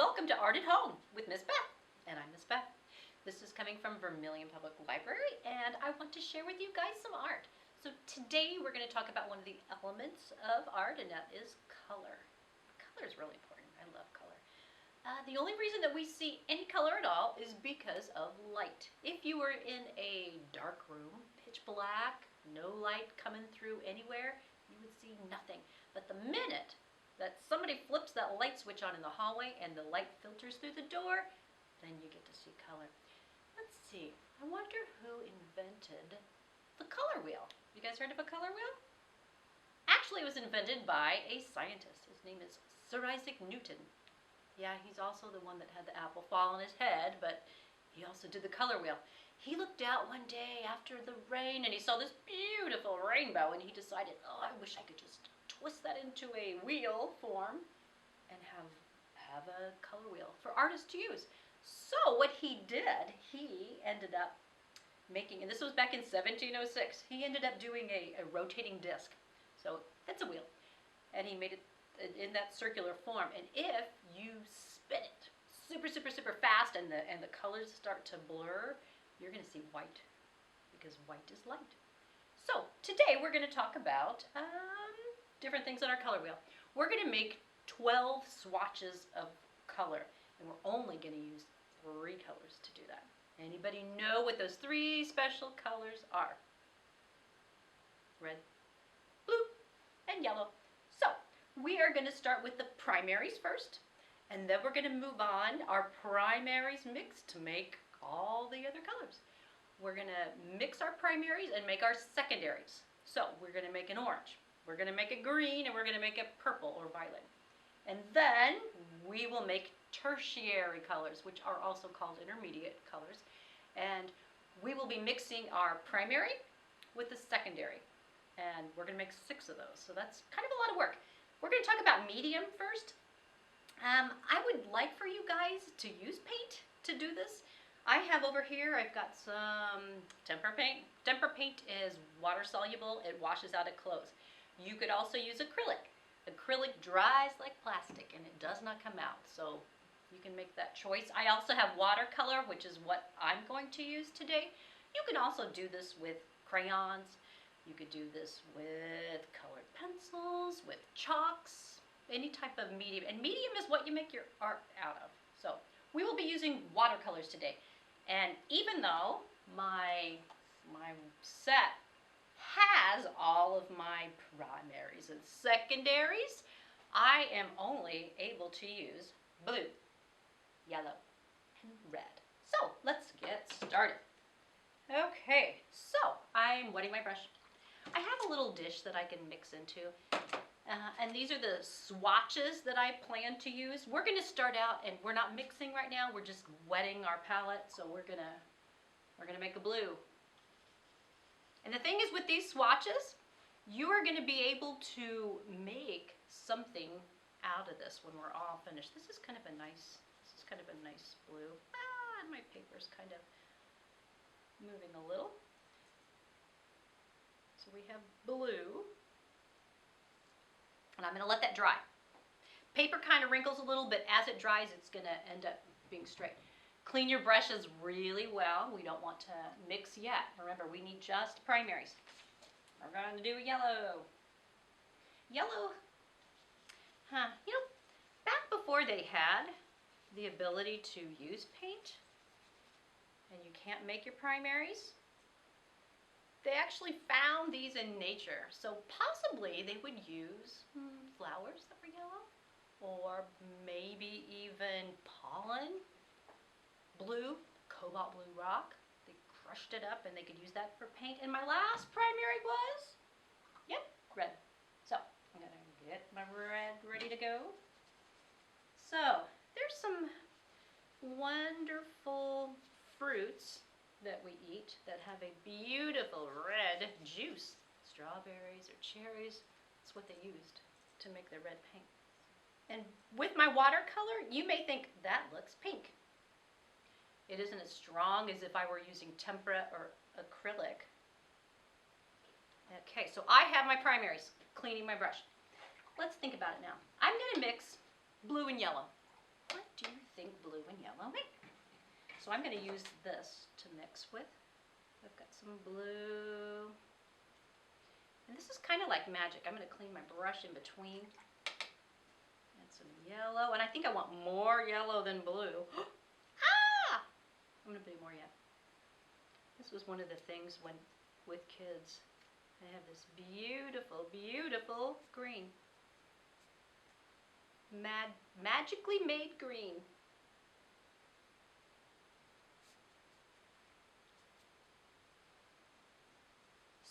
welcome to Art at Home with Miss Beth. And I'm Miss Beth. This is coming from Vermillion Public Library, and I want to share with you guys some art. So today we're going to talk about one of the elements of art, and that is color. Color is really important. I love color. The only reason that we see any color at all is because of light. If you were in a dark room, pitch black, no light coming through anywhere, you would see nothing. But the minute that somebody flips that light switch on in the hallway and the light filters through the door, then you get to see color. Let's see, I wonder who invented the color wheel. You guys heard of a color wheel? Actually, it was invented by a scientist. His name is Sir Isaac Newton. Yeah, he's also the one that had the apple fall on his head, but he also did the color wheel. He looked out one day after the rain and he saw this beautiful rainbow and he decided, oh, I wish I could just twist that into a wheel form and have a color wheel for artists to use. So what he did, he ended up making, and this was back in 1706, he ended up doing a rotating disc. So that's a wheel. And he made it in that circular form. And if you spin it super, super, super fast and the colors start to blur, you're going to see white, because white is light. So today we're going to talk about different things on our color wheel. We're going to make 12 swatches of color, and we're only going to use 3 colors to do that. Anybody know what those 3 special colors are? Red, blue, and yellow. So we are going to start with the primaries first, and then we're going to move on our primaries mix to make all the other colors. We're going to mix our primaries and make our secondaries. So we're going to make an orange, we're going to make a green, and we're going to make a purple or violet. And then we will make tertiary colors, which are also called intermediate colors. And we will be mixing our primary with the secondary. And we're going to make 6 of those. So that's kind of a lot of work. We're going to talk about medium first. I would like for you guys to use paint to do this. I have over here, I've got some tempera paint. Tempera paint is water soluble. It washes out of clothes. You could also use acrylic. Acrylic dries like plastic and it does not come out. So you can make that choice. I also have watercolor, which is what I'm going to use today. You can also do this with crayons. You could do this with colored pencils, with chalks, any type of medium. And medium is what you make your art out of. So we will be using watercolors today. And even though my set has all of my primaries and secondaries, I am only able to use blue, yellow, and red. So let's get started. Okay, so I'm wetting my brush. I have a little dish that I can mix into, and these are the swatches that I plan to use. We're going to start out, and we're not mixing right now. We're just wetting our palette, so we're gonna make a blue. And the thing is, with these swatches, you are going to be able to make something out of this when we're all finished. This is kind of a nice blue. And my paper's kind of moving a little. So we have blue, and I'm going to let that dry. Paper kind of wrinkles a little, but as it dries, it's going to end up being straight. Clean your brushes really well. We don't want to mix yet. Remember, we need just primaries. We're going to do yellow. Yellow, you know, back before they had the ability to use paint, and you can't make your primaries, they actually found these in nature. So possibly they would use flowers that were yellow, or maybe even pollen. Blue, cobalt blue rock. They crushed it up and they could use that for paint. And my last primary was, yep, red. So I'm going to get my red ready to go. So there's some wonderful fruits that we eat that have a beautiful red juice. Strawberries or cherries. That's what they used to make their red paint. And with my watercolor, you may think that looks pink. It isn't as strong as if I were using tempera or acrylic. Okay, so I have my primaries, cleaning my brush. Let's think about it now. I'm going to mix blue and yellow. what do you think blue and yellow make? So I'm going to use this to mix with. I've got some blue. And this is kind of like magic. I'm going to clean my brush in between. And some yellow. And I think I want more yellow than blue. Ah! I'm going to do more yet. This was one of the things when with kids. I have this beautiful, beautiful green. Magically made green.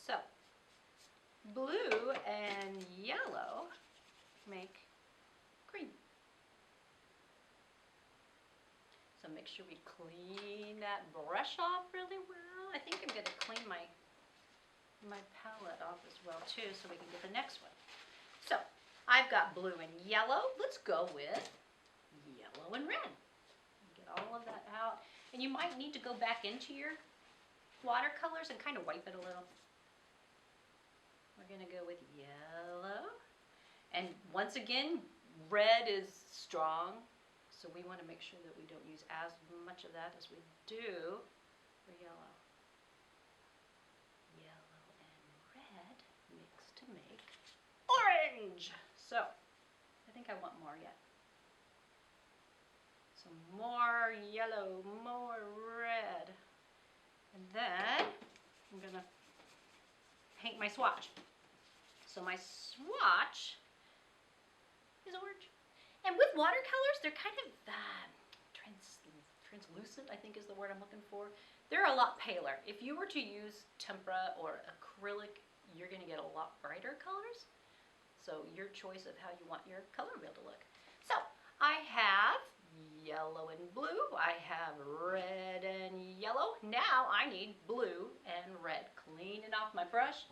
So, blue and yellow make green. So make sure we clean that brush off really well. I think I'm going to clean my palette off as well too so we can get the next one. So, I've got blue and yellow. Let's go with yellow and red. Get all of that out. And you might need to go back into your watercolors and kind of wipe it a little. We're going to go with yellow. And once again, red is strong, so we want to make sure that we don't use as much of that as we do for yellow. Yellow and red mix to make orange. So, I think I want more yet. So more yellow, more red. And then I'm going to paint my swatch. So my swatch is orange. And with watercolors, they're kind of translucent, I think is the word I'm looking for. They're a lot paler. If you were to use tempera or acrylic, you're going to get a lot brighter colors. So your choice of how you want your color wheel to look. So I have yellow and blue. I have red and yellow. Now I need blue and red. Cleaning off my brush.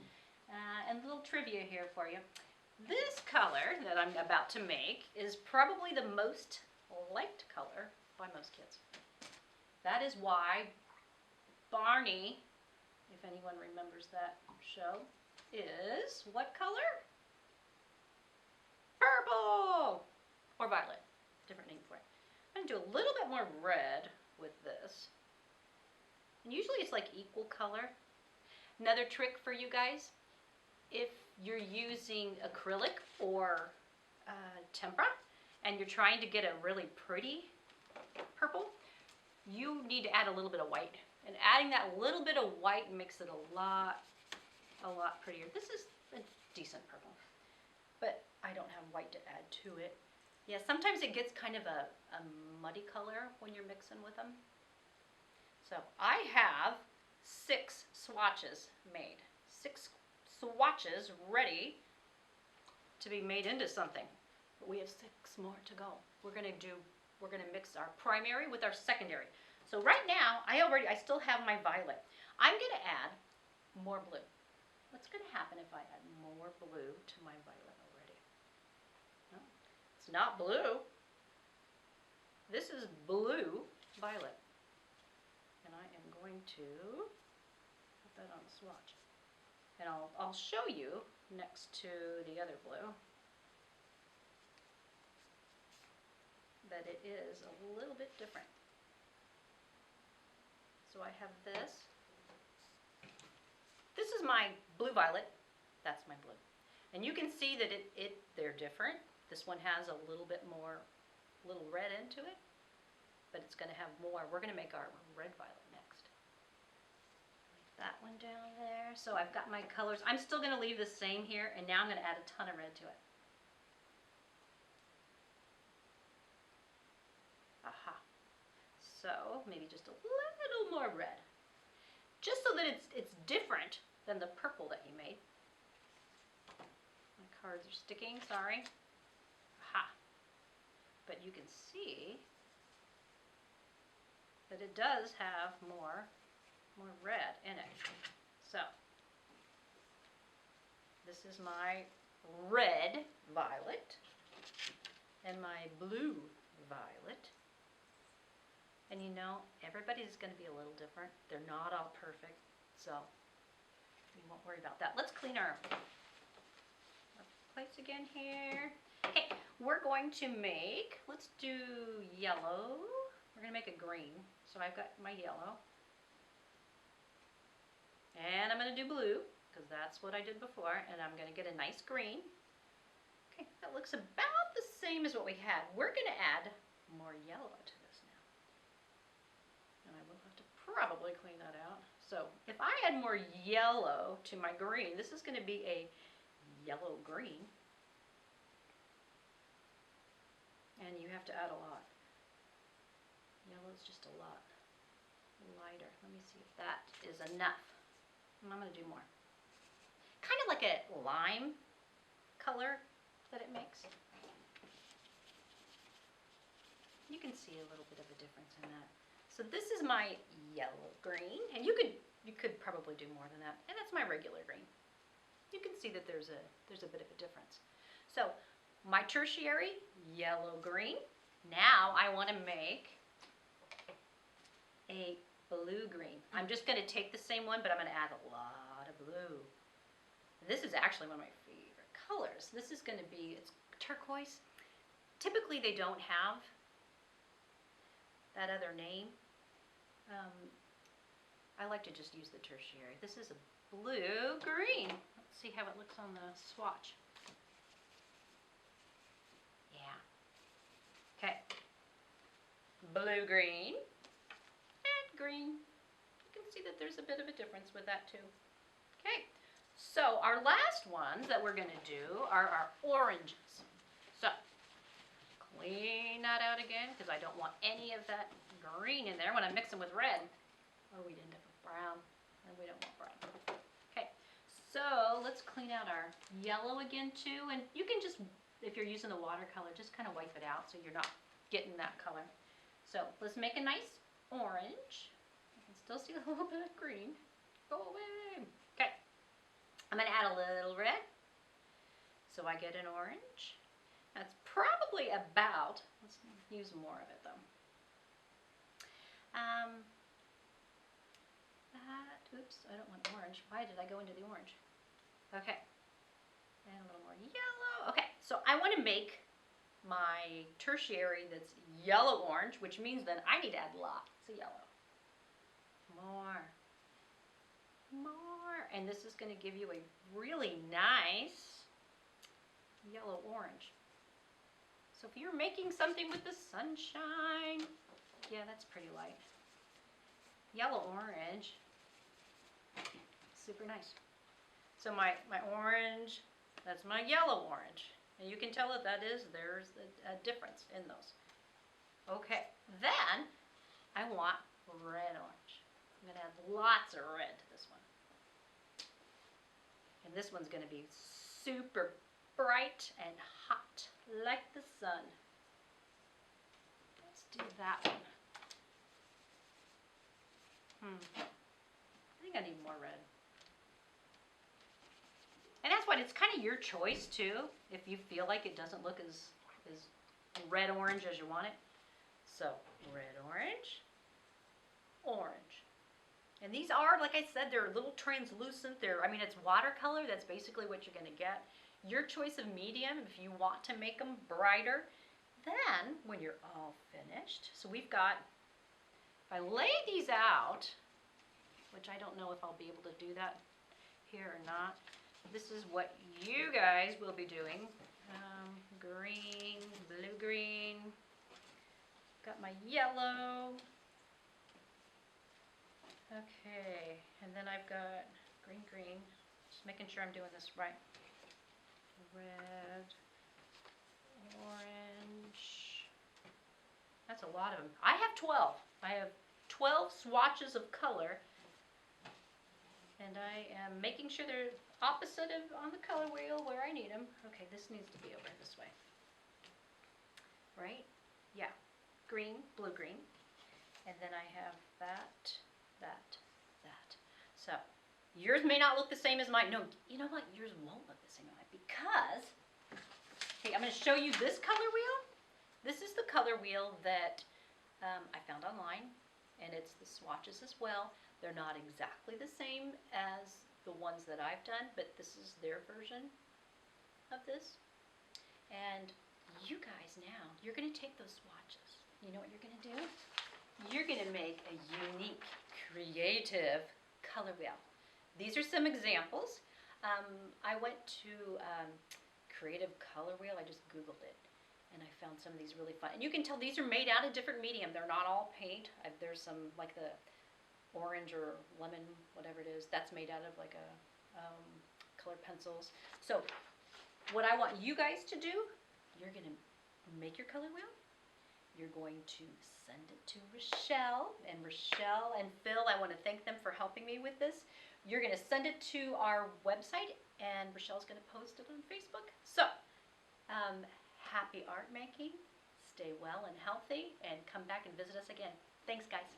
And a little trivia here for you. This color that I'm about to make is probably the most liked color by most kids. That is why Barney, if anyone remembers that show, is what color? Purple! Or violet. Different name for it. I'm going to do a little bit more red with this. And usually it's like equal color. Another trick for you guys, if you're using acrylic or tempera and you're trying to get a really pretty purple, you need to add a little bit of white. And adding that little bit of white makes it a lot prettier. This is a decent purple, but I don't have white to add to it. Yeah, sometimes it gets kind of a muddy color when you're mixing with them. So I have 6 swatches made. 6 swatches ready to be made into something. But we have 6 more to go. We're gonna mix our primary with our secondary. So right now, I still have my violet. I'm gonna add more blue. What's gonna happen if I add more blue to my violet already? No, it's not blue. This is blue violet. And I am going to put that on the swatch. And I'll show you next to the other blue that it is a little bit different. So I have this. This is my blue violet. That's my blue. And you can see that they're different. This one has a little bit more little red into it, but it's going to have more. We're going to make our red violet next. That one down there. So I've got my colors. I'm still going to leave the same here, and now I'm going to add a ton of red to it. Aha. So maybe just a little more red. Just so that it's different than the purple that you made. My cards are sticking, sorry. Aha. But you can see that it does have more red in it. So, this is my red violet and my blue violet. And you know, everybody's going to be a little different. They're not all perfect, so we won't worry about that. Let's clean our plates again here. Okay, we're going to make, let's do yellow. We're going to make a green. So I've got my yellow. And I'm going to do blue, because that's what I did before. And I'm going to get a nice green. Okay, that looks about the same as what we had. We're going to add more yellow to this now. And I will have to probably clean that out. So if I add more yellow to my green, this is going to be a yellow green. And you have to add a lot. Yellow is just a lot lighter. Let me see if that is enough. I'm going to do more. Kind of like a lime color that it makes. You can see a little bit of a difference in that. So this is my yellow green, and you could probably do more than that. And that's my regular green. You can see that there's a bit of a difference. So my tertiary, yellow green. Now I want to make a blue green. I'm just going to take the same one, but I'm going to add a lot of blue. This is actually one of my favorite colors. This is going to be, it's turquoise. Typically they don't have that other name. I like to just use the tertiary. This is a blue green. Let's see how it looks on the swatch. Yeah. Okay. Blue green. Green. You can see that there's a bit of a difference with that too. Okay, so our last ones that we're going to do are our oranges. So clean that out again because I don't want any of that green in there when I mix them with red. Oh, we didn't have a brown, and we don't want brown. Okay, so let's clean out our yellow again too, and you can just, if you're using the watercolor, just kind of wipe it out so you're not getting that color. So let's make a nice orange. I can still see a little bit of green. Go away. Okay. I'm going to add a little red. So I get an orange. That's probably about, let's use more of it though. Oops, I don't want orange. Why did I go into the orange? Okay. And a little more yellow. Okay, so I want to make my tertiary that's yellow orange, which means then I need to add lots of yellow. More. And this is going to give you a really nice yellow orange. So if you're making something with the sunshine, yeah, that's pretty light. Yellow orange, super nice. So my orange, that's my yellow orange. And you can tell that there's a difference in those. Okay, then I want red orange. I'm going to add lots of red to this one. And this one's going to be super bright and hot, like the sun. Let's do that one. I think I need more red. And that's what, it's kind of your choice too, if you feel like it doesn't look as red orange as you want it. So, red orange, orange. And these are, like I said, they're a little translucent. I mean, it's watercolor. That's basically what you're going to get. Your choice of medium, if you want to make them brighter. Then, when you're all finished, so we've got, if I lay these out, which I don't know if I'll be able to do that here or not. This is what you guys will be doing. Green, blue-green. Got my yellow. Okay, and then I've got green. Just making sure I'm doing this right. Red, orange. That's a lot of them. I have 12. I have 12 swatches of color. And I am making sure they're opposite of on the color wheel where I need them. Okay, this needs to be over this way. Right? Yeah. Green, blue-green. And then I have that. So, yours may not look the same as mine. No, you know what? Yours won't look the same as mine because, okay, I'm going to show you this color wheel. This is the color wheel that I found online, and it's the swatches as well. They're not exactly the same as the ones that I've done, but this is their version of this. And you guys now, you're going to take those swatches. You know what you're going to do? You're going to make a unique, creative color wheel. These are some examples. I went to Creative Color Wheel. I just Googled it, and I found some of these really fun. And you can tell these are made out of different medium. They're not all paint. There's some like the orange or lemon, whatever it is. That's made out of like a colored pencils. So what I want you guys to do, you're going to make your color wheel. You're going to send it to Rochelle and Phil. I want to thank them for helping me with this. You're going to send it to our website, and Rochelle's going to post it on Facebook. So, happy art making. Stay well and healthy, and come back and visit us again. Thanks, guys.